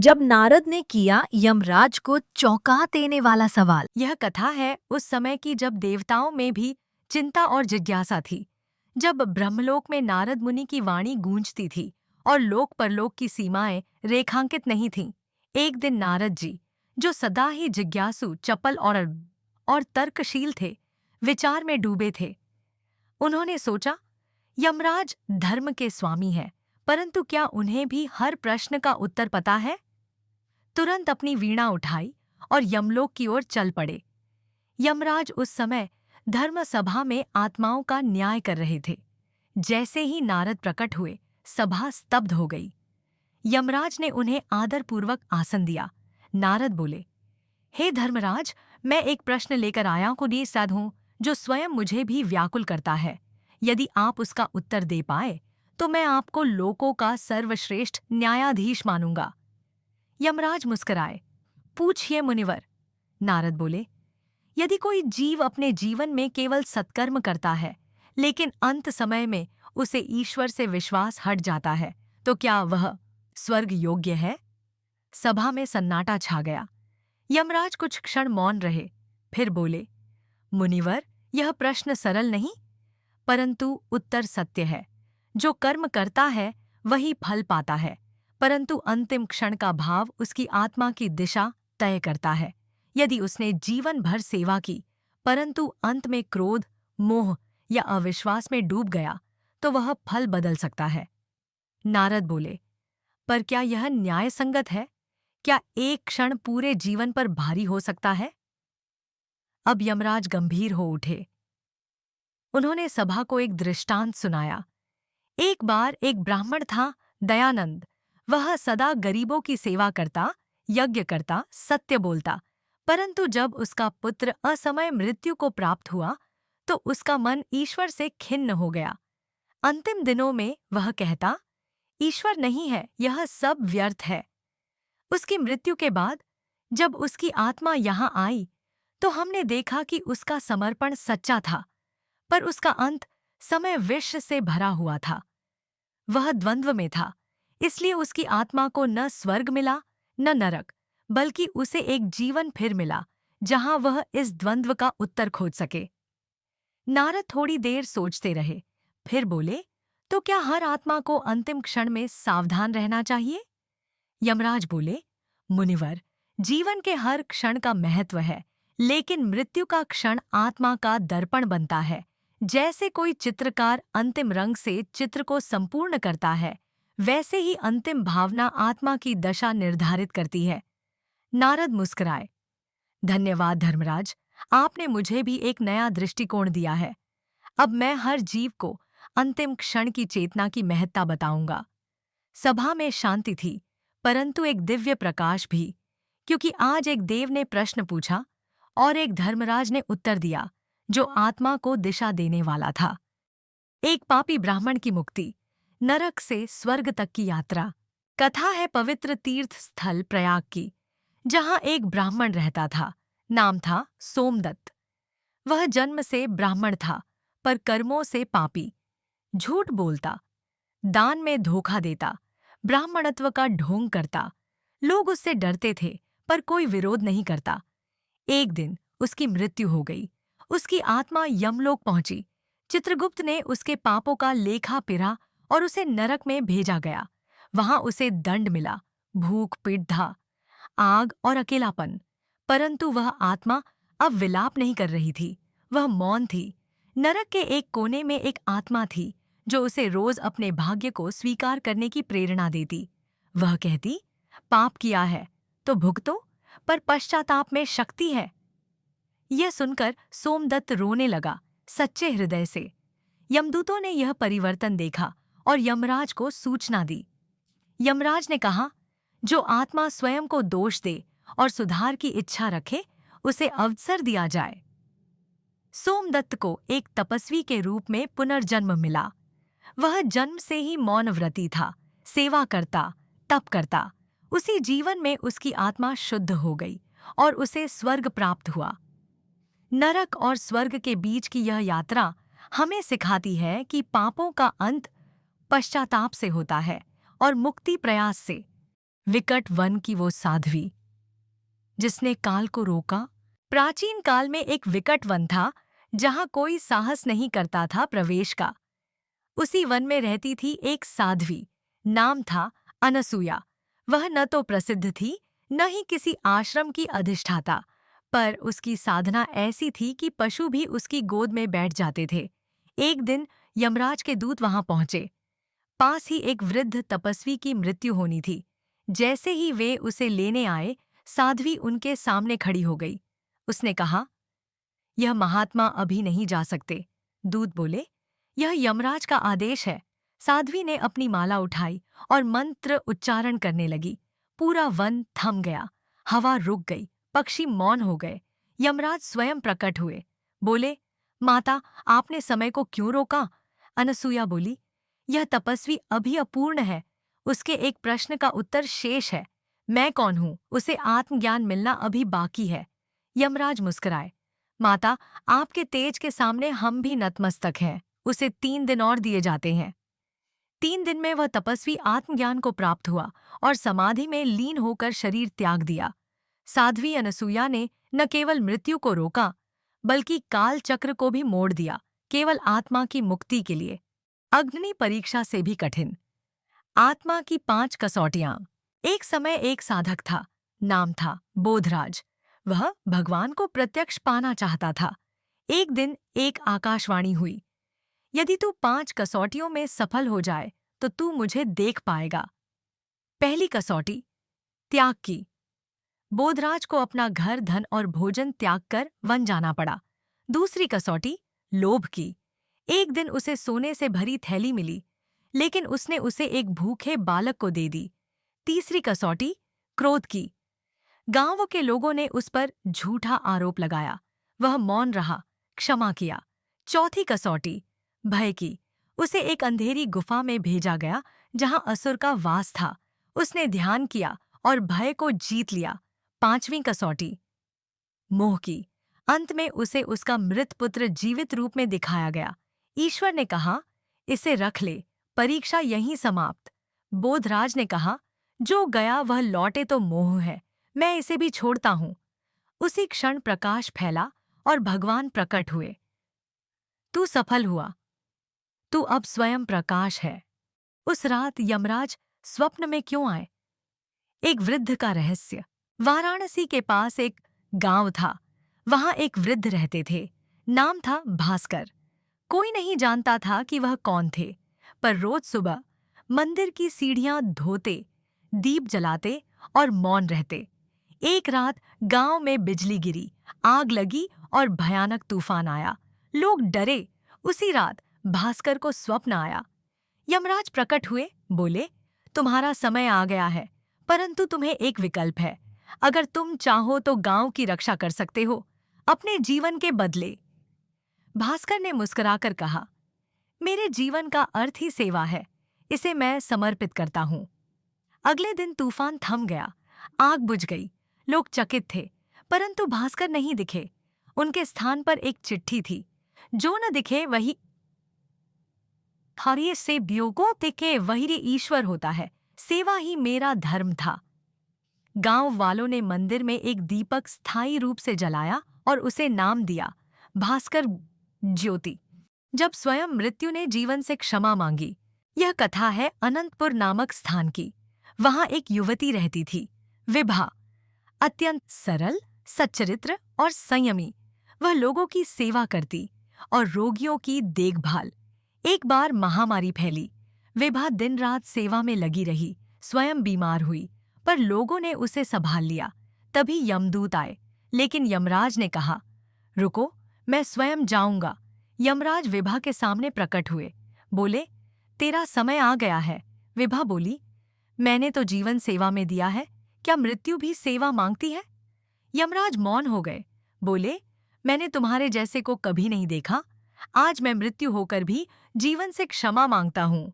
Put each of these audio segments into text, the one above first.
जब नारद ने किया यमराज को चौंका देने वाला सवाल। यह कथा है उस समय की जब देवताओं में भी चिंता और जिज्ञासा थी। जब ब्रह्मलोक में नारद मुनि की वाणी गूंजती थी और लोक परलोक की सीमाएं रेखांकित नहीं थीं। एक दिन नारद जी, जो सदा ही जिज्ञासु, चपल और तर्कशील थे, विचार में डूबे थे। उन्होंने सोचा, यमराज धर्म के स्वामी हैं, परंतु क्या उन्हें भी हर प्रश्न का उत्तर पता है? तुरंत अपनी वीणा उठाई और यमलोक की ओर चल पड़े। यमराज उस समय धर्म सभा में आत्माओं का न्याय कर रहे थे। जैसे ही नारद प्रकट हुए, सभा स्तब्ध हो गई। यमराज ने उन्हें आदरपूर्वक आसन दिया। नारद बोले, हे धर्मराज, मैं एक प्रश्न लेकर आया हूं जो स्वयं मुझे भी व्याकुल करता है। यदि आप उसका उत्तर दे पाए तो मैं आपको लोकों का सर्वश्रेष्ठ न्यायाधीश मानूंगा। यमराज मुस्कुराए। पूछिए मुनिवर। नारद बोले, यदि कोई जीव अपने जीवन में केवल सत्कर्म करता है, लेकिन अंत समय में उसे ईश्वर से विश्वास हट जाता है, तो क्या वह स्वर्ग योग्य है? सभा में सन्नाटा छा गया। यमराज कुछ क्षण मौन रहे, फिर बोले, मुनिवर, यह प्रश्न सरल नहीं, परंतु उत्तर सत्य है। जो कर्म करता है वही फल पाता है, परंतु अंतिम क्षण का भाव उसकी आत्मा की दिशा तय करता है। यदि उसने जीवन भर सेवा की, परंतु अंत में क्रोध, मोह या अविश्वास में डूब गया, तो वह फल बदल सकता है। नारद बोले, पर क्या यह न्याय संगत है? क्या एक क्षण पूरे जीवन पर भारी हो सकता है? अब यमराज गंभीर हो उठे। उन्होंने सभा को एक दृष्टांत सुनाया। एक बार एक ब्राह्मण था, दयानंद। वह सदा गरीबों की सेवा करता, यज्ञ करता, सत्य बोलता, परंतु जब उसका पुत्र असमय मृत्यु को प्राप्त हुआ तो उसका मन ईश्वर से खिन्न हो गया। अंतिम दिनों में वह कहता, ईश्वर नहीं है, यह सब व्यर्थ है। उसकी मृत्यु के बाद जब उसकी आत्मा यहाँ आई तो हमने देखा कि उसका समर्पण सच्चा था, पर उसका अंत समय विष से भरा हुआ था। वह द्वंद्व में था, इसलिए उसकी आत्मा को न स्वर्ग मिला न नरक, बल्कि उसे एक जीवन फिर मिला जहां वह इस द्वंद्व का उत्तर खोज सके। नारद थोड़ी देर सोचते रहे, फिर बोले, तो क्या हर आत्मा को अंतिम क्षण में सावधान रहना चाहिए? यमराज बोले, मुनिवर, जीवन के हर क्षण का महत्व है, लेकिन मृत्यु का क्षण आत्मा का दर्पण बनता है। जैसे कोई चित्रकार अंतिम रंग से चित्र को संपूर्ण करता है, वैसे ही अंतिम भावना आत्मा की दशा निर्धारित करती है। नारद मुस्कुराए। धन्यवाद धर्मराज, आपने मुझे भी एक नया दृष्टिकोण दिया है। अब मैं हर जीव को अंतिम क्षण की चेतना की महत्ता बताऊंगा। सभा में शांति थी, परंतु एक दिव्य प्रकाश भी, क्योंकि आज एक देव ने प्रश्न पूछा और एक धर्मराज ने उत्तर दिया जो आत्मा को दिशा देने वाला था। एक पापी ब्राह्मण की मुक्ति, नरक से स्वर्ग तक की यात्रा। कथा है पवित्र तीर्थ स्थल प्रयाग की, जहां एक ब्राह्मण रहता था। नाम था सोमदत्त। वह जन्म से ब्राह्मण था, पर कर्मों से पापी। झूठ बोलता, दान में धोखा देता, ब्राह्मणत्व का ढोंग करता। लोग उससे डरते थे, पर कोई विरोध नहीं करता। एक दिन उसकी मृत्यु हो गई। उसकी आत्मा यमलोक पहुंची। चित्रगुप्त ने उसके पापों का लेखा पिरा और उसे नरक में भेजा गया। वहां उसे दंड मिला, भूख, पिड्ढा, आग और अकेलापन। परंतु वह आत्मा अब विलाप नहीं कर रही थी, वह मौन थी। नरक के एक कोने में एक आत्मा थी जो उसे रोज अपने भाग्य को स्वीकार करने की प्रेरणा देती। वह कहती, पाप किया है तो भुगतो, पर पश्चाताप में शक्ति है। यह सुनकर सोमदत्त रोने लगा, सच्चे हृदय से। यमदूतों ने यह परिवर्तन देखा और यमराज को सूचना दी। यमराज ने कहा, जो आत्मा स्वयं को दोष दे और सुधार की इच्छा रखे, उसे अवसर दिया जाए। सोमदत्त को एक तपस्वी के रूप में पुनर्जन्म मिला। वह जन्म से ही मौन व्रती था, सेवा करता, तप करता। उसी जीवन में उसकी आत्मा शुद्ध हो गई और उसे स्वर्ग प्राप्त हुआ। नरक और स्वर्ग के बीच की यह यात्रा हमें सिखाती है कि पापों का अंत पश्चाताप से होता है और मुक्ति प्रयास से। विकट वन की वो साध्वी जिसने काल को रोका। प्राचीन काल में एक विकट वन था जहां कोई साहस नहीं करता था प्रवेश का। उसी वन में रहती थी एक साध्वी, नाम था अनसुया। वह न तो प्रसिद्ध थी, न ही किसी आश्रम की अधिष्ठाता, पर उसकी साधना ऐसी थी कि पशु भी उसकी गोद में बैठ जाते थे। एक दिन यमराज के दूत वहां पहुंचे। पास ही एक वृद्ध तपस्वी की मृत्यु होनी थी। जैसे ही वे उसे लेने आए, साध्वी उनके सामने खड़ी हो गई। उसने कहा, यह महात्मा अभी नहीं जा सकते। दूत बोले, यह यमराज का आदेश है। साध्वी ने अपनी माला उठाई और मंत्र उच्चारण करने लगी। पूरा वन थम गया, हवा रुक गई, पक्षी मौन हो गए। यमराज स्वयं प्रकट हुए। बोले, माता, आपने समय को क्यों रोका? अनसुया बोली, यह तपस्वी अभी अपूर्ण है। उसके एक प्रश्न का उत्तर शेष है। मैं कौन हूं, उसे आत्मज्ञान मिलना अभी बाकी है। यमराज मुस्कुराए, माता, आपके तेज के सामने हम भी नतमस्तक हैं। उसे 3 दिन और दिए जाते हैं। 3 दिन में वह तपस्वी आत्मज्ञान को प्राप्त हुआ और समाधि में लीन होकर शरीर त्याग दिया। साध्वी अनसुया ने न केवल मृत्यु को रोका, बल्कि काल चक्र को भी मोड़ दिया, केवल आत्मा की मुक्ति के लिए। अग्नि परीक्षा से भी कठिन। आत्मा की 5 कसौटियां। एक समय एक साधक था, नाम था बोधराज। वह भगवान को प्रत्यक्ष पाना चाहता था। एक दिन एक आकाशवाणी हुई, यदि तू 5 कसौटियों में सफल हो जाए तो तू मुझे देख पाएगा। पहली कसौटी, त्याग की। बोधराज को अपना घर, धन और भोजन त्याग कर वन जाना पड़ा। दूसरी कसौटी, लोभ की। एक दिन उसे सोने से भरी थैली मिली, लेकिन उसने उसे एक भूखे बालक को दे दी। तीसरी कसौटी, क्रोध की। गांव के लोगों ने उस पर झूठा आरोप लगाया। वह मौन रहा, क्षमा किया। चौथी कसौटी, भय की। उसे एक अंधेरी गुफा में भेजा गया जहां असुर का वास था। उसने ध्यान किया और भय को जीत लिया। पांचवीं कसौटी, मोह की। अंत में उसे उसका मृत पुत्र जीवित रूप में दिखाया गया। ईश्वर ने कहा, इसे रख ले, परीक्षा यहीं समाप्त। बोधराज ने कहा, जो गया वह लौटे तो मोह है, मैं इसे भी छोड़ता हूं। उसी क्षण प्रकाश फैला और भगवान प्रकट हुए। तू सफल हुआ, तू अब स्वयं प्रकाश है। उस रात यमराज स्वप्न में क्यों आए? एक वृद्ध का रहस्य। वाराणसी के पास एक गांव था। वहां एक वृद्ध रहते थे, नाम था भास्कर। कोई नहीं जानता था कि वह कौन थे, पर रोज सुबह मंदिर की सीढ़ियां धोते, दीप जलाते और मौन रहते। एक रात गांव में बिजली गिरी, आग लगी और भयानक तूफान आया। लोग डरे। उसी रात भास्कर को स्वप्न आया। यमराज प्रकट हुए, बोले, तुम्हारा समय आ गया है, परंतु तुम्हें एक विकल्प है। अगर तुम चाहो तो गांव की रक्षा कर सकते हो, अपने जीवन के बदले। भास्कर ने मुस्कुराकर कहा, मेरे जीवन का अर्थ ही सेवा है, इसे मैं समर्पित करता हूं। अगले दिन तूफान थम गया, आग बुझ गई। लोग चकित थे, परंतु भास्कर नहीं दिखे। उनके स्थान पर एक चिट्ठी थी, जो न दिखे वही हरिये से वियोगो दिखे वही ईश्वर होता है। सेवा ही मेरा धर्म था। गांव वालों ने मंदिर में एक दीपक स्थायी रूप से जलाया और उसे नाम दिया भास्कर ज्योति। जब स्वयं मृत्यु ने जीवन से क्षमा मांगी। यह कथा है अनंतपुर नामक स्थान की। वहां एक युवती रहती थी, विभा। अत्यंत सरल, सच्चरित्र और संयमी। वह लोगों की सेवा करती और रोगियों की देखभाल। एक बार महामारी फैली। विभा दिन रात सेवा में लगी रही, स्वयं बीमार हुई, पर लोगों ने उसे संभाल लिया। तभी यमदूत आए, लेकिन यमराज ने कहा, रुको, मैं स्वयं जाऊंगा। यमराज विभा के सामने प्रकट हुए, बोले, तेरा समय आ गया है। विभा बोली, मैंने तो जीवन सेवा में दिया है, क्या मृत्यु भी सेवा मांगती है? यमराज मौन हो गए, बोले, मैंने तुम्हारे जैसे को कभी नहीं देखा। आज मैं मृत्यु होकर भी जीवन से क्षमा मांगता हूं।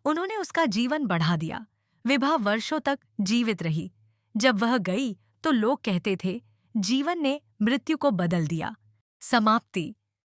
उन्होंने उसका जीवन बढ़ा दिया। विभा वर्षों तक जीवित रही। जब वह गई तो लोग कहते थे, जीवन ने मृत्यु को बदल दिया। समाप्ति।